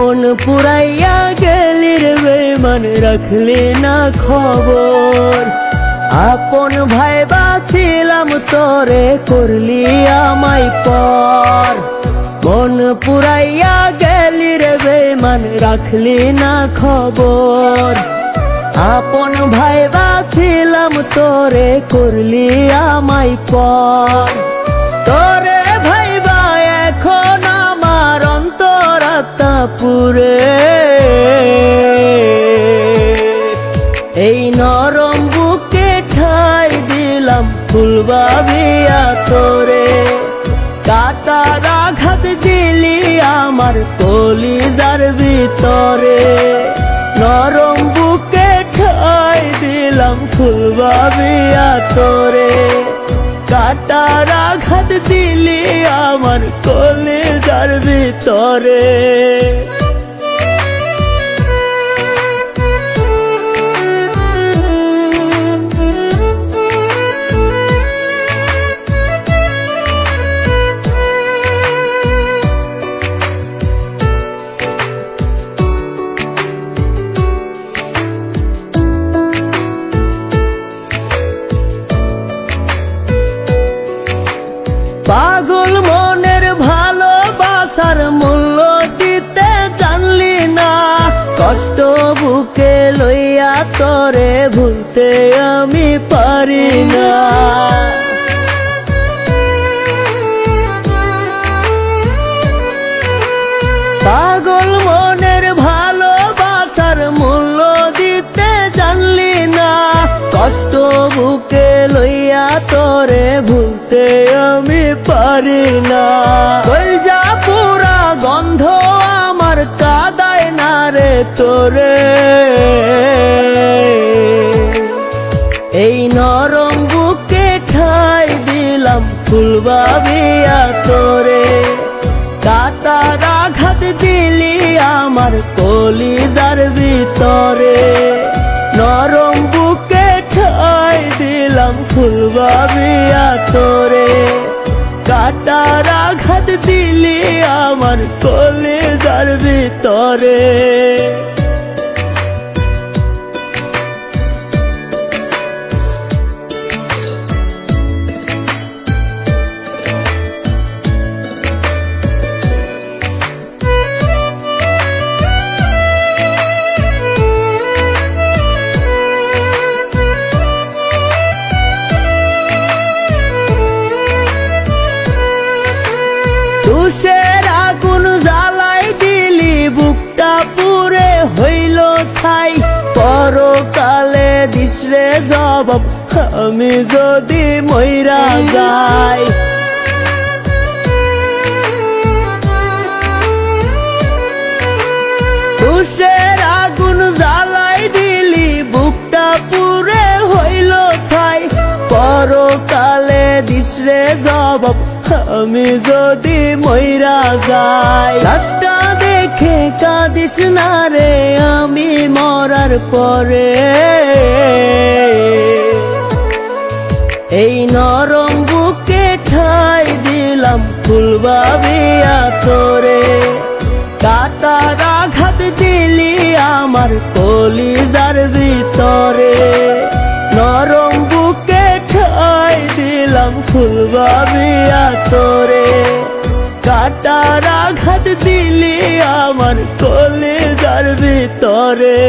মন পুরাইয়া গেলি রে বেমান, রাখলি না খবর। আপন ভাই বাছিলাম তোরে, করলি আমায় পর। মন পুরাইয়া গেলি রে বেমান, রাখলি না খবর। আপন ভাই বাছিলাম তোরে, করলি আমায় পর। তোরে ভাইবা এখন আমার অন্তরাত্মা পুরে, এই নরম বুকে ঠাই দিলাম ফুল ভাবিয়া তোরে। কাটার আঘাত দিলি আমার কলিজার ভিতরে, নরম বুকে ঠাই দিলাম ফুল ভাবিয়া তোরে। কাটার আঘাত দিলি আমার কলিজার ভিতরে। পাগল মনের ভালোবাসার মূল্য দিতে জানলি না, কষ্ট বুকে লইয়া তোরে ভুলতে আমি পারি না। পাগল মনের ভালোবাসার মূল্য দিতে জানলি না, কষ্ট বুকে লইয়া তোরে ভুলতে আমি পারি না। কলজা পুরা গন্ধ আমার কাদায় না রে তোরে, এই নরম বুকে ঠাই দিলাম ফুল ভাবিয়া তোরে। কাটার আঘাত দিলি আমার কলিজার ভিতরে, নরম বুকে ঠাই দিলাম ফুল ভাবিয়া তোরে। কাটার আঘাত দিলি আমার কলিজার ভিতরে। তুষের আগুন জ্বালাই দিলি, বুকটা পুরে হইল ছাই। পরকালে দিশরে জবাব আমি যদি মইরা যাই। তুষের আগুন জ্বালাই দিলি, বুকটা পুরে হইল ছাই। পরকালে দিশরে জবাব আমি যদি মইরা যাই। লাশটা দেখে কাঁদিস না রে আমি মরার পরে, এই নরম বুকে ঠাই দিলাম ফুল ভাবিয়া তোরে। কাটার আঘাত দিলি আমার কলিজার ভিতরে, নরম বুকে ঠাই দিলাম ফুল ভাবিয়া তোরে। কাটার আঘাত দিলি আমার কলিজার ভিতরে।